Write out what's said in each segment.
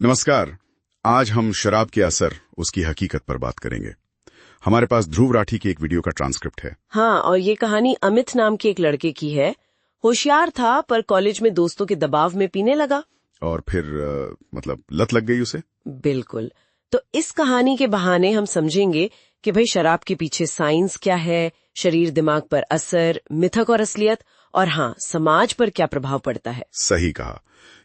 नमस्कार। आज हम शराब के असर, उसकी हकीकत पर बात करेंगे। हमारे पास ध्रुव राठी की एक वीडियो का ट्रांसक्रिप्ट है। हाँ, और ये कहानी अमित नाम के एक लड़के की है। होशियार था पर कॉलेज में दोस्तों के दबाव में पीने लगा। और फिर मतलब लत लग गई उसे। बिल्कुल। तो इस कहानी के बहाने हम समझेंगे कि भाई शराब के पीछे साइंस क्या है, शरीर दिमाग पर असर, मिथक और असलियत, और हाँ, समाज पर क्या प्रभाव पड़ता है। सही कहा।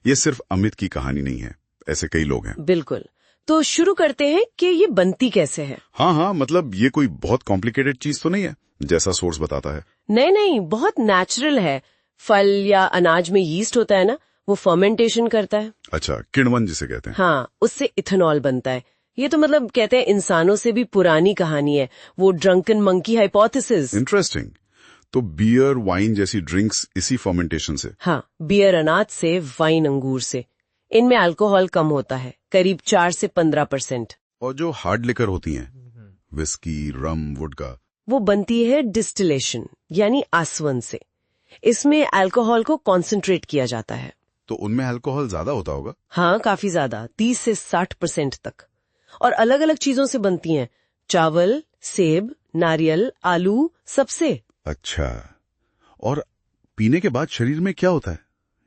ये सिर्फ अमित की कहानी नहीं है, ऐसे कई लोग हैं। बिल्कुल। तो शुरू करते हैं कि ये बनती कैसे है। हाँ, मतलब ये कोई बहुत कॉम्प्लिकेटेड चीज तो नहीं है जैसा सोर्स बताता है। नहीं, बहुत नेचुरल है। फल या अनाज में यीस्ट होता है ना, वो फर्मेंटेशन करता है। अच्छा, किण्वन जिसे कहते हैं। हाँ, उससे इथेनॉल बनता है। ये तो मतलब कहते हैं इंसानों से भी पुरानी कहानी है, वो ड्रंकन मंकी हाइपोथेसिस। इंटरेस्टिंग। तो बियर, वाइन जैसी ड्रिंक्स इसी फर्मेंटेशन से। हाँ, बियर अनाज से, वाइन अंगूर से। इनमें अल्कोहल कम होता है, करीब 4 से 15%। और जो हार्ड लिकर होती हैं, विस्की, रम, वुडका, वो बनती है डिस्टिलेशन यानी आसवन से। इसमें अल्कोहल को कॉन्सेंट्रेट किया जाता है। तो उनमें अल्कोहल ज्यादा होता होगा। हाँ, काफी ज्यादा, 30 से 60% तक। और अलग अलग चीजों से बनती हैं, चावल, सेब, नारियल, आलू, सबसे। अच्छा, और पीने के बाद शरीर में क्या होता है?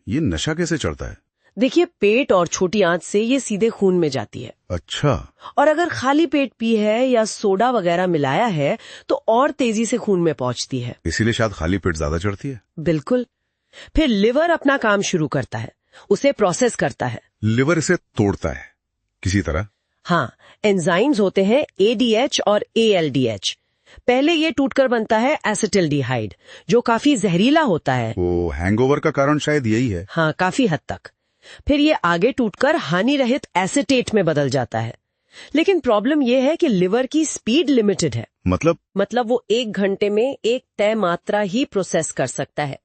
ये नशा कैसे चढ़ता है? देखिए, पेट और छोटी आंत से ये सीधे खून में जाती है। अच्छा। और अगर खाली पेट पी है या सोडा वगैरह मिलाया है तो और तेजी से खून में पहुंचती है। इसीलिए शायद खाली पेट ज्यादा चढ़ती है। बिल्कुल। फिर लिवर अपना काम शुरू करता है, उसे प्रोसेस करता है। लिवर इसे तोड़ता है किसी तरह। हाँ, एंजाइम्स होते हैं ADH और ALDH। पहले ये टूटकर बनता है एसिटिल्डिहाइड, जो काफी जहरीला होता है। वो हैंगओवर का कारण शायद यही है। हाँ, काफी हद तक। फिर ये आगे टूटकर हानि रहित एसिटेट में बदल जाता है। लेकिन प्रॉब्लम ये है कि लिवर की स्पीड लिमिटेड है। मतलब वो 1 घंटे में एक तय मात्रा ही प्रोसेस कर सकता है।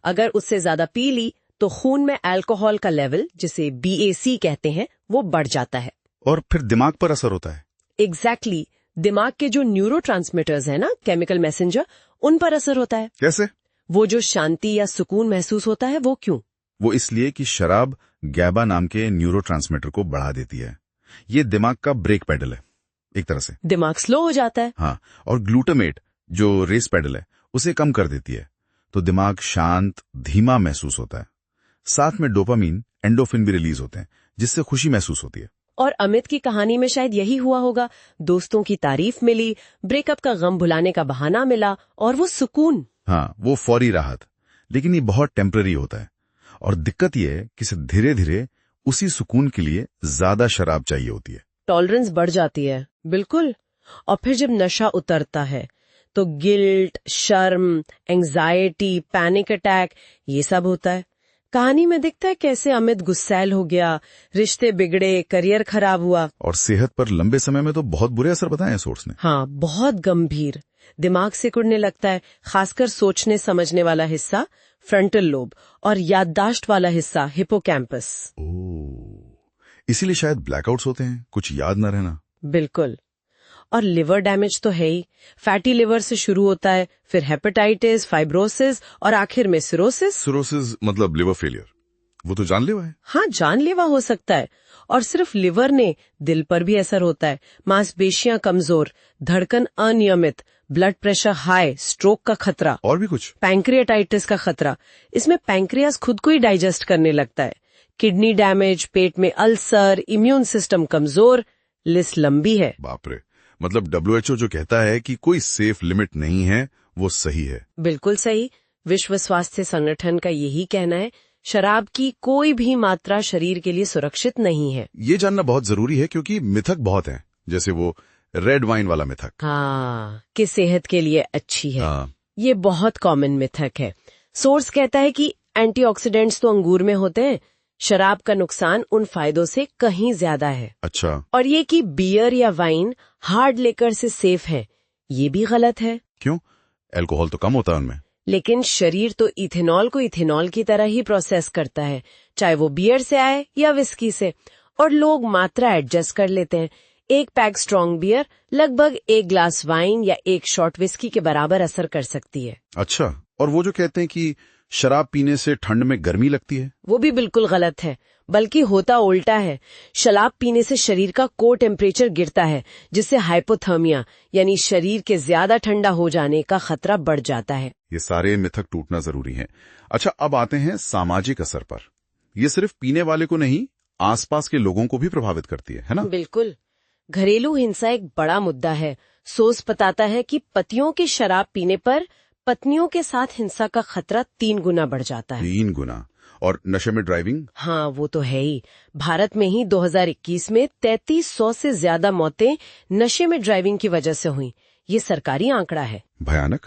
अगर उससे ज्यादा पी ली तो खून में अल्कोहल का लेवल, जिसे BAC कहते हैं, वो बढ़ जाता है। और फिर दिमाग पर असर होता है। एग्जैक्टली। दिमाग के जो न्यूरोट्रांसमीटर्स है ना, केमिकल मैसेंजर, उन पर असर होता है। कैसे? वो जो शांति या सुकून महसूस होता है, वो क्यों? वो इसलिए कि शराब गैबा नाम के न्यूरोट्रांसमीटर को बढ़ा देती है। ये दिमाग का ब्रेक पेडल है एक तरह से। दिमाग स्लो हो जाता है। हाँ, और ग्लूटामेट जो रेस पेडल है उसे कम कर देती है, तो दिमाग शांत, धीमा महसूस होता है। साथ में डोपामीन, एंडोफिन भी रिलीज होते हैं, जिससे खुशी महसूस होती है। और अमित की कहानी में शायद यही हुआ होगा। दोस्तों की तारीफ मिली, ब्रेकअप का गम भुलाने का बहाना मिला, और वो सुकून। हाँ, वो फौरी राहत। लेकिन ये बहुत टेम्पररी होता है, और दिक्कत ये है कि धीरे धीरे उसी सुकून के लिए ज्यादा शराब चाहिए होती है। टॉलरेंस बढ़ जाती है। बिल्कुल। और फिर जब नशा उतरता है तो गिल्ट, शर्म, एंजाइटी, पैनिक अटैक, ये सब होता है। कहानी में दिखता है कैसे अमित गुस्सैल हो गया, रिश्ते बिगड़े, करियर खराब हुआ। और सेहत पर लंबे समय में तो बहुत बुरे असर बताए हैं सोर्स ने। हाँ, बहुत गंभीर। दिमाग सिकुड़ने लगता है, खासकर सोचने समझने वाला हिस्सा, फ्रंटल लोब, और याददाश्त वाला हिस्सा, हिपोकैम्पस। इसीलिए शायद ब्लैकआउट्स होते हैं, कुछ याद न रहना। बिल्कुल। और लिवर डैमेज तो है ही। फैटी लिवर से शुरू होता है, फिर हेपेटाइटिस, फाइब्रोसिस, और आखिर में सिरोसिस। सिरोसिस मतलब लिवर फेलियर। वो तो जानलेवा है। हाँ, जानलेवा हो सकता है। और सिर्फ लिवर ने, दिल पर भी असर होता है। मांसपेशियां कमजोर, धड़कन अनियमित, ब्लड प्रेशर हाई, स्ट्रोक का खतरा। और भी कुछ? पैंक्रियाटाइटिस का खतरा। इसमें पैंक्रियास खुद को ही डाइजेस्ट करने लगता है। किडनी डैमेज, पेट में अल्सर, इम्यून सिस्टम कमजोर, लिस्ट लंबी है। बाप रे। मतलब WHO जो कहता है कि कोई सेफ लिमिट नहीं है, वो सही है। बिल्कुल सही। विश्व स्वास्थ्य संगठन का यही कहना है, शराब की कोई भी मात्रा शरीर के लिए सुरक्षित नहीं है। ये जानना बहुत जरूरी है, क्योंकि मिथक बहुत हैं, जैसे वो रेड वाइन वाला मिथक। हाँ, कि सेहत के लिए अच्छी है। हाँ। ये बहुत कॉमन मिथक है। सोर्स कहता है कि एंटीऑक्सीडेंट्स तो अंगूर में होते हैं, शराब का नुकसान उन फायदों से कहीं ज्यादा है। अच्छा। और ये कि बियर या वाइन हार्ड लिकर से सेफ है, ये भी गलत है। क्यों? अल्कोहल तो कम होता है उनमें। लेकिन शरीर तो इथेनॉल को इथेनॉल की तरह ही प्रोसेस करता है, चाहे वो बियर से आए या विस्की से। और लोग मात्रा एडजस्ट कर लेते हैं। 1 पैक स्ट्रॉन्ग बियर लगभग 1 ग्लास वाइन या 1 शॉट विस्की के बराबर असर कर सकती है। अच्छा, और वो जो कहते हैं कि शराब पीने से ठंड में गर्मी लगती है? वो भी बिल्कुल गलत है, बल्कि होता उल्टा है। शराब पीने से शरीर का कोर टेम्परेचर गिरता है, जिससे हाइपोथर्मिया यानी शरीर के ज्यादा ठंडा हो जाने का खतरा बढ़ जाता है। ये सारे मिथक टूटना जरूरी है। अच्छा, अब आते हैं सामाजिक असर पर। ये सिर्फ पीने वाले को नहीं, आसपास के लोगों को भी प्रभावित करती है ना? बिल्कुल। घरेलू हिंसा एक बड़ा मुद्दा है। सोर्स बताता है कि पतियों के शराब पीने पर पत्नियों के साथ हिंसा का खतरा 3 गुना बढ़ जाता है। 3 गुना? और नशे में ड्राइविंग? हाँ, वो तो है ही। भारत में ही 2021 में 3300 से ज्यादा मौतें नशे में ड्राइविंग की वजह से हुई। ये सरकारी आंकड़ा है। भयानक।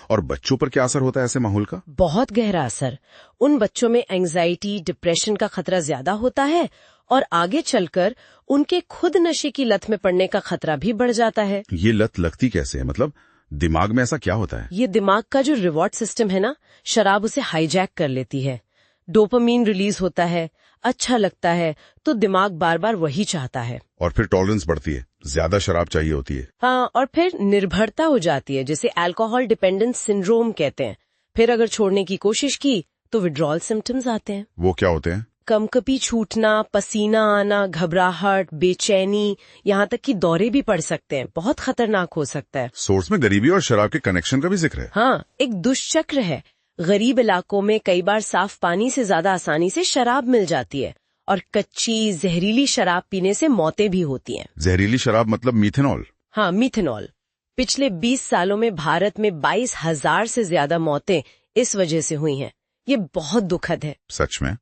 और बच्चों पर क्या असर होता है ऐसे माहौल का? बहुत गहरा असर। उन बच्चों में एंजाइटी, डिप्रेशन का खतरा ज्यादा होता है और आगे चलकर उनके खुद नशे की लत में पड़ने का खतरा भी बढ़ जाता है। ये लत लगती कैसे है? मतलब दिमाग में ऐसा क्या होता है? ये दिमाग का जो रिवॉर्ड सिस्टम है ना, शराब उसे हाईजैक कर लेती है। डोपामीन रिलीज होता है, अच्छा लगता है, तो दिमाग बार बार वही चाहता है। और फिर टॉलरेंस बढ़ती है, ज्यादा शराब चाहिए होती है। हाँ, और फिर निर्भरता हो जाती है, जिसे अल्कोहल डिपेंडेंस सिंड्रोम कहते हैं। फिर अगर छोड़ने की कोशिश की तो विड्रॉल सिम्टम्स आते हैं। वो क्या होते हैं? कंपकपी छूटना, पसीना आना, घबराहट, बेचैनी, यहाँ तक कि दौरे भी पड़ सकते हैं। बहुत खतरनाक हो सकता है। सोर्स में गरीबी और शराब के कनेक्शन का भी जिक्र है। हाँ, एक दुष्चक्र है। गरीब इलाकों में कई बार साफ पानी से ज्यादा आसानी से शराब मिल जाती है और कच्ची जहरीली शराब पीने से मौतें भी होती हैं। जहरीली शराब मतलब मीथेनॉल? हाँ, मीथेनॉल। पिछले 20 सालों में भारत में 22,000 से ज्यादा मौतें इस वजह से हुई हैं। ये बहुत दुखद है। सच में?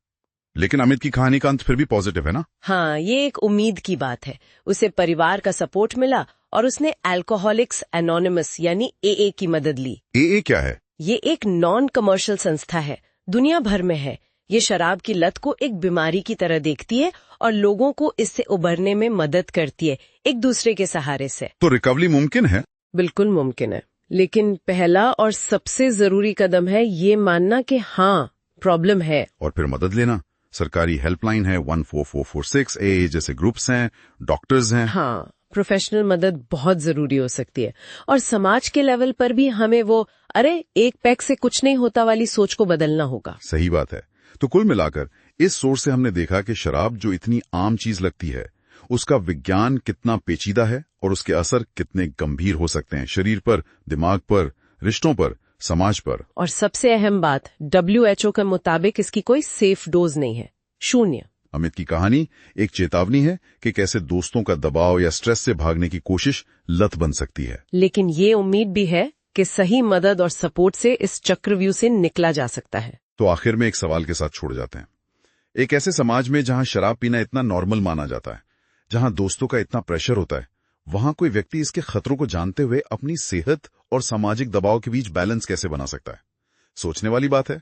लेकिन अमित की कहानी का अंत फिर भी पॉजिटिव है ना? हाँ, ये एक उम्मीद की बात है। उसे परिवार का सपोर्ट मिला और उसने अल्कोहलिक्स एनोनिमस यानी AA की मदद ली। AA क्या है? ये एक नॉन कमर्शियल संस्था है, दुनिया भर में है। ये शराब की लत को एक बीमारी की तरह देखती है और लोगों को इससे उबरने में मदद करती है, एक दूसरे के सहारे से। तो रिकवरी मुमकिन है? बिल्कुल मुमकिन है, लेकिन पहला और सबसे जरूरी कदम है ये मानना कि हाँ, प्रॉब्लम है। और फिर मदद लेना। सरकारी हेल्पलाइन है, 14446, AA जैसे ग्रुप्स हैं, डॉक्टर्स हैं। हाँ, प्रोफेशनल मदद बहुत जरूरी हो सकती है। और समाज के लेवल पर भी हमें वो अरे एक पैक से कुछ नहीं होता वाली सोच को बदलना होगा। सही बात है। तो कुल मिलाकर इस सोर्स से हमने देखा कि शराब जो इतनी आम चीज लगती है, उसका विज्ञान कितना पेचीदा है और उसके असर कितने गंभीर हो सकते हैं शरीर पर, दिमाग पर, रिश्तों पर, समाज पर। और सबसे अहम बात, WHO के मुताबिक इसकी कोई सेफ डोज नहीं है, 0। अमित की कहानी एक चेतावनी है कि कैसे दोस्तों का दबाव या स्ट्रेस से भागने की कोशिश लत बन सकती है। लेकिन ये उम्मीद भी है कि सही मदद और सपोर्ट से इस चक्रव्यूह से निकला जा सकता है। तो आखिर में एक सवाल के साथ छोड़ जाते हैं। एक ऐसे समाज में जहां शराब पीना इतना नॉर्मल माना जाता है, जहां दोस्तों का इतना प्रेशर होता है, वहां कोई व्यक्ति इसके खतरों को जानते हुए अपनी सेहत और सामाजिक दबाव के बीच बैलेंस कैसे बना सकता है? सोचने वाली बात है।